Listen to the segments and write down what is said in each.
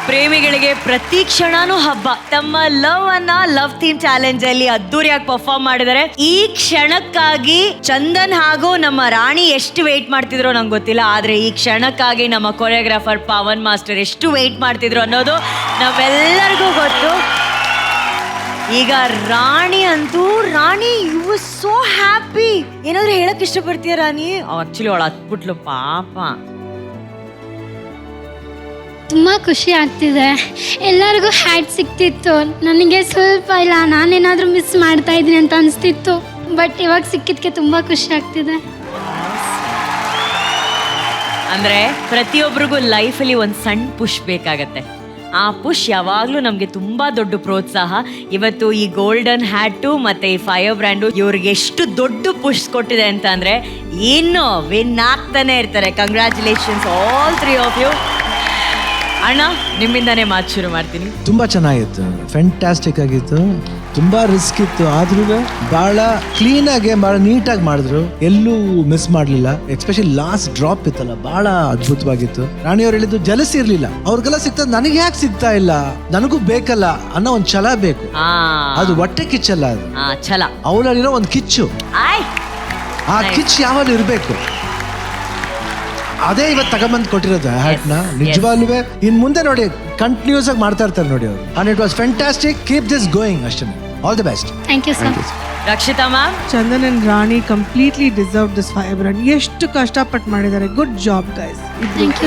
ಪ್ರೇಮಿಗಳಿಗೆ ಪ್ರತಿ ಕ್ಷಣನೂ ಹಬ್ಬ. ತಮ್ಮ ಲವ್ ಅನ್ನ ಲವ್ ಥೀಮ್ ಚಾಲೆಂಜ್ ಅಲ್ಲಿ ಅದ್ದೂರಿಯಾಗಿ ಪರ್ಫಾರ್ಮ್ ಮಾಡಿದರೆ. ಈ ಕ್ಷಣಕ್ಕಾಗಿ ಚಂದನ್ ಹಾಗೂ ನಮ್ಮ ರಾಣಿ ಎಷ್ಟು ವೇಟ್ ಮಾಡ್ತಿದ್ರು ನಂಗೆ ಗೊತ್ತಿಲ್ಲ, ಆದ್ರೆ ಈ ಕ್ಷಣಕ್ಕಾಗಿ ನಮ್ಮ ಕೊರಿಯೋಗ್ರಾಫರ್ ಪವನ್ ಮಾಸ್ಟರ್ ಎಷ್ಟು ವೇಟ್ ಮಾಡ್ತಿದ್ರು ಅನ್ನೋದು ನಾವೆಲ್ಲರಿಗೂ ಗೊತ್ತು. ಈಗ ರಾಣಿ ಅಂತೂ ಯು ಸೋ ಹ್ಯಾಪಿ. ಏನಾದ್ರು ಹೇಳಕ್ ಇಷ್ಟಪಡ್ತೀಯ ರಾಣಿ? ಆಕ್ಚುಲಿ ಅವಳು ಹತ್ಬಿಟ್ಲು ಪಾಪ. ತುಂಬ ಖುಷಿ ಆಗ್ತಿದೆ. ಎಲ್ಲರಿಗೂ ಹ್ಯಾಟ್ ಸಿಕ್ತಿತ್ತು, ನನಗೆ ಸ್ವಲ್ಪ ಇಲ್ಲ, ನಾನೇನಾದರೂ ಮಿಸ್ ಮಾಡ್ತಾ ಇದ್ದೀನಿ ಅಂತ ಅನಿಸ್ತಿತ್ತು. ಬಟ್ ಇವಾಗ ಸಿಕ್ಕಿದ್ದಕ್ಕೆ ತುಂಬ ಖುಷಿ ಆಗ್ತಿದೆ. ಅಂದರೆ ಪ್ರತಿಯೊಬ್ಬರಿಗೂ ಲೈಫಲ್ಲಿ ಒಂದು ಸಣ್ಣ ಪುಷ್ ಬೇಕಾಗತ್ತೆ. ಆ ಪುಷ್ ಯಾವಾಗಲೂ ನಮಗೆ ತುಂಬ ದೊಡ್ಡ ಪ್ರೋತ್ಸಾಹ. ಇವತ್ತು ಈ ಗೋಲ್ಡನ್ ಹ್ಯಾಟು ಮತ್ತು ಈ ಫೈರ್ ಬ್ರ್ಯಾಂಡು ಇವ್ರಿಗೆ ಎಷ್ಟು ದೊಡ್ಡ ಪುಷ್ ಕೊಟ್ಟಿದೆ ಅಂತ ಅಂದರೆ ಇನ್ನೂ ವಿನ್ ಆಗ್ತಾನೆ ಇರ್ತಾರೆ. Congratulations all 3 of you. ಅಣ್ಣ, ನಿಮ್ಮಿಂದಾನೇ ಮಾತು ಶುರು ಮಾಡ್ತೀನಿ. ತುಂಬ ಚೆನ್ನಾಗಿತ್ತು, ಫ್ಯಾಂಟಾಸ್ಟಿಕ್ ಆಗಿತ್ತು. ತುಂಬ ರಿಸ್ಕ್ ಇತ್ತು, ಆದ್ರೂ ಭಾಳ ಕ್ಲೀನಾಗಿ ಭಾಳ ನೀಟಾಗಿ ಮಾಡಿದ್ರು, ಎಲ್ಲೂ ಮಿಸ್ ಮಾಡಲಿಲ್ಲ. ಎಸ್ಪೆಷಲಿ ಲಾಸ್ಟ್ ಡ್ರಾಪ್ ಇತ್ತಲ್ಲ, ಭಾಳ ಅದ್ಭುತವಾಗಿತ್ತು. ರಾಣಿಯವ್ರು ಹೇಳಿದ್ದು ಜಲಸಿ ಇರಲಿಲ್ಲ, ಅವ್ರಿಗೆಲ್ಲ ಸಿಗ್ತದೆ, ನನಗೆ ಯಾಕೆ ಸಿಗ್ತಾ ಇಲ್ಲ, ನನಗೂ ಬೇಕಲ್ಲ ಅನ್ನೋ ಒಂದು ಛಲ ಬೇಕು. ಅದು ಹೊಟ್ಟೆ ಕಿಚ್ಚಲ್ಲ, ಅದು ಛಲ. ಅವಳಲ್ಲಿರೋ ಒಂದು ಕಿಚ್ಚು, ಆ ಕಿಚ್ಚು ಯಾವಾಗಲೂ ಇರಬೇಕು. ಅದೇ ಇವತ್ತು ತಗೊಂಬಂದು ಕೊಟ್ಟಿರೋದು ಹ್ಯಾಟ್ನ. ನಿಜವಾಗ್ಲೂ ಇನ್ ಮುಂದೆ ನೋಡಿ ಕಂಟಿನ್ಯೂಸ್ ಆಗಿ ಮಾಡ್ತಾ ಇರ್ತಾರೆ ನೋಡಿ ಅವರು. And it was fantastic. Keep this going. ಅಷ್ಟೇ. All the best. Thank you sir. Rakshita ma'am. Chandan and Rani completely deserve this fire brand. ಎಷ್ಟು ಕಷ್ಟಪಟ್ಟು ಮಾಡಿದ್ದಾರೆ. Good job guys.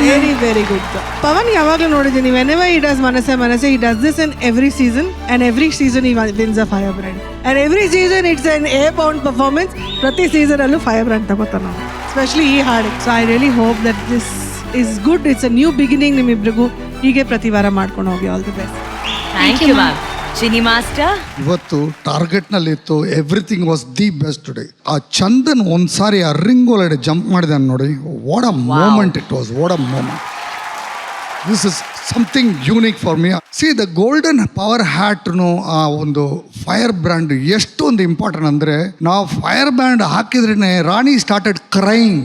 Very very good. Pavan ಯಾವಾಗಲೂ ನೋಡಿದ್ದೀನಿ, ವೆನೆವರ್ ಹಿ ಡಸ್ ಮನಸೆ he does this in every season, and every season he wins a fire brand, and every season it's an a bound performance. ಪ್ರತಿ season ಅಲ್ಲೂ fire brand ತಗೋತಾನೆ ನಾವು, especially ಈ ಹಾಡು. So I really hope that this is good. It's a new beginning. ನಿಮ್ಮಿಬ್ರಿಗೂ ಹೀಗೆ ಪ್ರತಿ ವಾರ ಮಾಡ್ಕೊಂಡು ಹೋಗಿ. All the best. Thank you ma'am. Chini master. ಇವತ್ತು ಟಾರ್ಗೆಟ್ ನಲ್ಲಿ ಇತ್ತು, everything was the best today. ಆ ಚಂದನ್ ಒಂದ್ಸಾರಿ ಆ ರಿಂಗ್ ಒಳಗಡೆ ಜಂಪ್ ಮಾಡಿದಾನೆ ನೋಡಿ, what a moment it was, what a moment. This is something unique for me. See the golden power ಹ್ಯಾಟ್ನು ಆ ಒಂದು ಫೈರ್ ಬ್ರ್ಯಾಂಡ್ ಎಷ್ಟೊಂದು ಇಂಪಾರ್ಟೆಂಟ್ ಅಂದರೆ, ನಾವು ಫೈರ್ ಬ್ರ್ಯಾಂಡ್ ಹಾಕಿದ್ರೇ Rani started crying.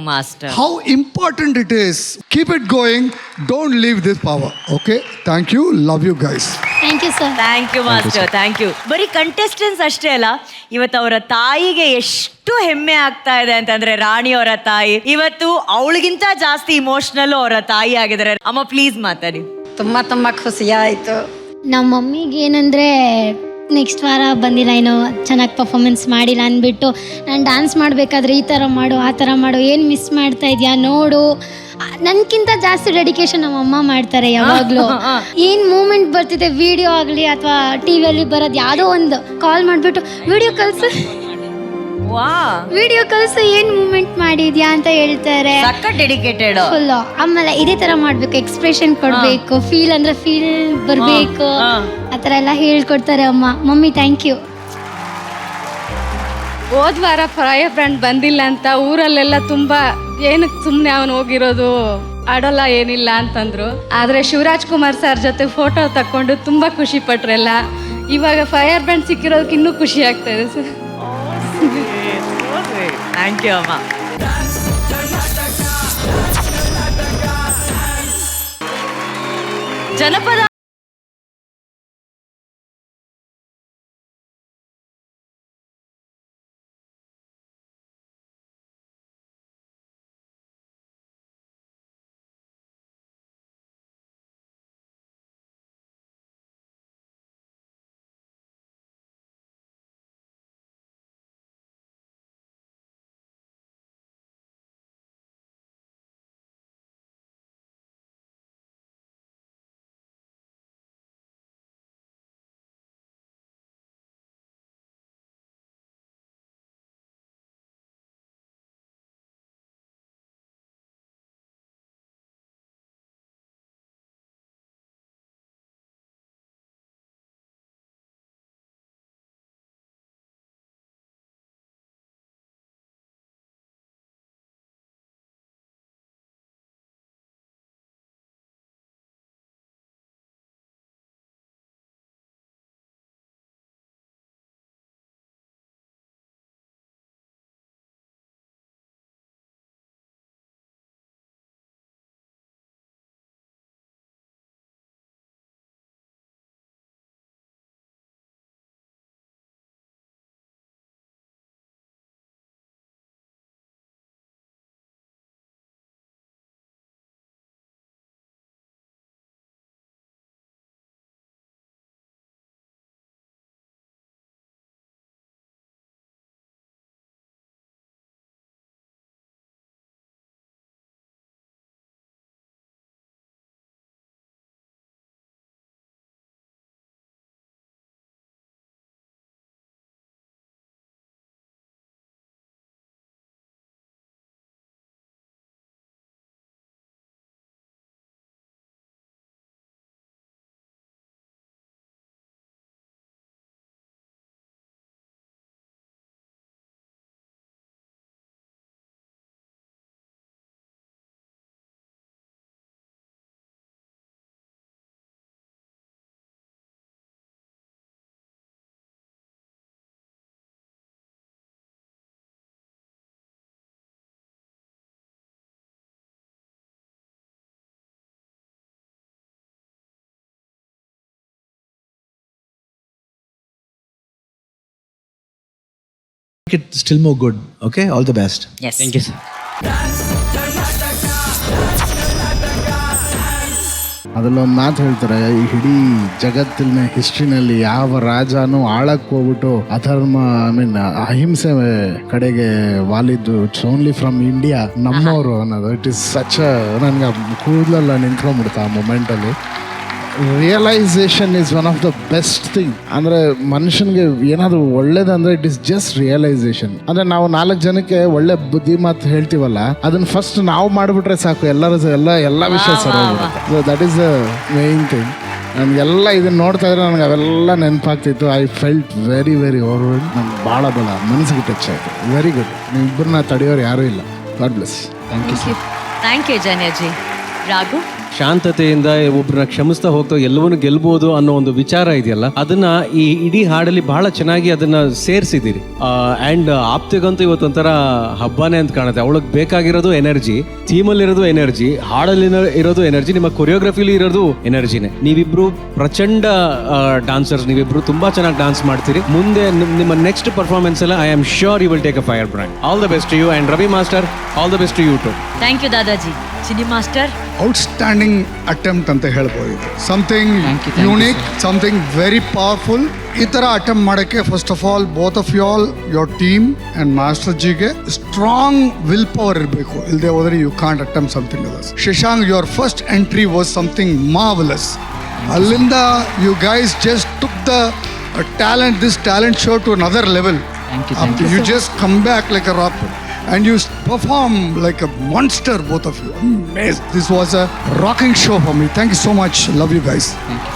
Master, how important it is. Keep it going, don't leave this power. Okay, thank you, love you guys. Thank you sir. Thank you master, thank you. ಬರೀ contestants ಅಷ್ಟೇ ಅಲ್ಲ, ಇವತ್ತು ಅವರ ತಾಯಿಗೆ ಎಷ್ಟು ಹೆಮ್ಮೆ ಆಗ್ತಾ ಇದೆ ಅಂತಂದ್ರೆ, ರಾಣಿ ಅವರ ತಾಯಿ ಇವತ್ತು ಅವಳಿಗಿಂತ ಜಾಸ್ತಿ ಇಮೋಷನಲ್ ಅವರ ತಾಯಿ ಆಗಿದ್ದಾರೆ. ಅಮ್ಮ ಪ್ಲೀಸ್ ಮಾತಾಡಿ. ತುಂಬ ಖುಷಿ ಆಯಿತು. ನಮ್ಮ ಮಮ್ಮಿಗೆ ಏನಂದರೆ ನೆಕ್ಸ್ಟ್ ವಾರ ಬಂದಿಲ್ಲ, ಏನೋ ಚೆನ್ನಾಗಿ ಪರ್ಫಾಮೆನ್ಸ್ ಮಾಡಿಲ್ಲ ಅಂದ್ಬಿಟ್ಟು, ನಾನು ಡ್ಯಾನ್ಸ್ ಮಾಡಬೇಕಾದ್ರೆ ಈ ಥರ ಮಾಡು ಆ ಥರ ಮಾಡು, ಏನು ಮಿಸ್ ಮಾಡ್ತಾ ಇದೆಯಾ ನೋಡು. ನನಗಿಂತ ಜಾಸ್ತಿ ಡೆಡಿಕೇಶನ್ ನಮ್ಮ ಅಮ್ಮ ಮಾಡ್ತಾರೆ ಯಾವಾಗಲೂ. ಏನು ಮೂಮೆಂಟ್ ಬರ್ತಿದೆ, ವಿಡಿಯೋ ಆಗಲಿ ಅಥವಾ ಟಿ ವಿಯಲ್ಲಿ ಬರೋದು ಯಾವುದೋ ಒಂದು ಕಾಲ್ ಮಾಡಿಬಿಟ್ಟು ವಿಡಿಯೋ ಕಳ್ಸು ಏನು ಮೂಮೆಂಟ್ ಮಾಡಿದ್ಯಾ ಅಂತ ಹೇಳ್ತಾರೆ. Dedicated full. ಆಮೇಲೆ ಇದೇ ಥರ ಮಾಡಬೇಕು, ಎಕ್ಸ್ಪ್ರೆಷನ್ ಕೊಡಬೇಕು, ಫೀಲ್ ಅಂದರೆ ಫೀಲ್ ಬರಬೇಕು, ಆ ಥರ ಎಲ್ಲ ಹೇಳ್ಕೊಡ್ತಾರೆ ಅಮ್ಮ. Mummy thank you. ಹೋದ ವಾರ ಫೈರ್ ಬ್ರ್ಯಾಂಡ್ ಬಂದಿಲ್ಲ ಅಂತ ಊರಲ್ಲೆಲ್ಲ ತುಂಬ ಏನಕ್ಕೆ ಸುಮ್ಮನೆ ಅವನು ಹೋಗಿರೋದು, ಆಡೋಲ್ಲ ಏನಿಲ್ಲ ಅಂತಂದ್ರು. ಆದರೆ ಶಿವರಾಜ್ ಕುಮಾರ್ ಸರ್ ಜೊತೆ ಫೋಟೋ ತಕ್ಕೊಂಡು ತುಂಬ ಖುಷಿ ಪಟ್ರೆಲ್ಲ. ಇವಾಗ ಫೈರ್ ಬ್ರ್ಯಾಂಡ್ ಸಿಕ್ಕಿರೋದಕ್ಕೆ ಇನ್ನೂ ಖುಷಿ ಆಗ್ತಾ ಇದೆ ಸರ್. ಥ್ಯಾಂಕ್ ಯು ಅಮ್ಮ. ಜನಪದ it still more good. Okay, all the best. Yes, thank you sir. ಅದರಲ್ಲೊಂದು ಮಾತು ಹೇಳ್ತಾರೆ, ಈ ಇಡೀ ಜಗತ್ತಿನ ಹಿಸ್ಟ್ರಿನಲ್ಲಿ ಯಾವ ರಾಜನೂ ಆಳಕ್ಕೆ ಹೋಗ್ಬಿಟ್ಟು ಅಧರ್ಮ ಅಹಿಂಸೆ ಕಡೆಗೆ ವಾಲಿದ್ದು ಇಟ್ಸ್ ಓನ್ಲಿ ಫ್ರಮ್ ಇಂಡಿಯಾ, ನಮ್ಮವರು ಅನ್ನೋದು. ಇಟ್ ಈಸ್ ಸಚ್ ನನಗೆ ಕೂದಲೆಲ್ಲ ನಿಂತ್ಕೊಂಡ್ಬಿಡ್ತು ಆ ಮೂಮೆಂಟಲ್ಲಿ. Realisation is one of the best thing. ಅಂದರೆ ಮನುಷ್ಯನಿಗೆ ಏನಾದರೂ ಒಳ್ಳೇದಂದ್ರೆ ಇಟ್ ಇಸ್ ಜಸ್ಟ್ ರಿಯಲೈಸೇಷನ್. ಅಂದರೆ ನಾವು 4 ಜನಕ್ಕೆ ಒಳ್ಳೆ ಬುದ್ಧಿ ಮಾತು ಹೇಳ್ತೀವಲ್ಲ, ಅದನ್ನ ಫಸ್ಟ್ ನಾವು ಮಾಡಿಬಿಟ್ರೆ ಸಾಕು, ಎಲ್ಲ ವಿಷಯ ಸರಿ ಹೋಗ್ಬಿಡುತ್ತೆ. So that is the main thing. ನನಗೆಲ್ಲ ಇದನ್ನ ನೋಡ್ತಾ ಇದ್ರೆ ನನಗೆ ಅವೆಲ್ಲ ನೆನಪಾಗ್ತಿತ್ತು. I felt very very overwhelmed. ನಂಗೆ ಭಾಳ ಮನಸ್ಸಿಗೆ ಟಚ್ ಆಯಿತು. Very good. ಇಬ್ಬರನ್ನ ತಡೆಯೋರು ಯಾರೂ ಇಲ್ಲ. God bless. Thank you sir. Thank you Janya ji. Raghu, ಶಾಂತತೆಯಿಂದ ಒಬ್ಬರನ್ನ ಕ್ಷಮಿಸ್ತಾ ಹೋಗ್ತಾ ಎಲ್ಲವನ್ನೂ ಗೆಲ್ಬಹುದು ಅನ್ನೋ ಒಂದು ವಿಚಾರ ಇದೆಯಲ್ಲ, ಅದನ್ನ ಈ ಇಡೀ ಹಾಡಲ್ಲಿ ಬಹಳ ಚೆನ್ನಾಗಿ ಅದನ್ನ ಸೇರಿಸಿದ್ದೀರಿ. ಆ್ಯಂಡ್ ಆಪ್ತಿಗಂತೂ ಇವತ್ತೊಂಥರ ಹಬ್ಬನೇ ಅಂತ ಕಾಣುತ್ತೆ. ಅವಳಿಗೆ ಬೇಕಾಗಿರೋದು ಎನರ್ಜಿ, ಥೀಮಲ್ಲಿರೋದು ಎನರ್ಜಿ, ಹಾಡಲ್ಲಿ ಇರೋದು ಎನರ್ಜಿ, ನಿಮ್ಮ ಕೊರಿಯೋಗ್ರಫಿಲಿ ಇರೋದು ಎನರ್ಜಿನೇ. ನೀವಿಬ್ರು ಪ್ರಚಂಡ ಡಾನ್ಸರ್ಸ್, ನೀವಿಬ್ರು ತುಂಬಾ ಚೆನ್ನಾಗಿ ಡಾನ್ಸ್ ಮಾಡ್ತೀರಿ. ಮುಂದೆ ನಿಮ್ಮ ನೆಕ್ಸ್ಟ್ ಪರ್ಫಾರ್ಮೆನ್ಸ್ ಎಲ್ಲ I am sure you will take a fire brand. All the best to you. And Ravi master, all the best to you too. Thank you Dadaji. Chini master, outstanding attempt ಅಂತ ಹೇಳ್ಬೋದು. Something Thank you, unique, something very powerful. ಈ ಥರ attempt ಮಾಡೋಕ್ಕೆ first of all both of you all, your team and master ಜಿಗೆ strong will power ಇರಬೇಕು. ಇಲ್ಲದೆ ಹೋದರೆ you can't attempt something others. Shashank, your first entry was something marvellous. ಅಲ್ಲಿಂದ you guys just took the talent show to another level. Thank you. You just come back like a rock. And you perform like a monster, both of you. Amazing. This was a rocking show for me. Thank you so much. Love you guys. Thank you.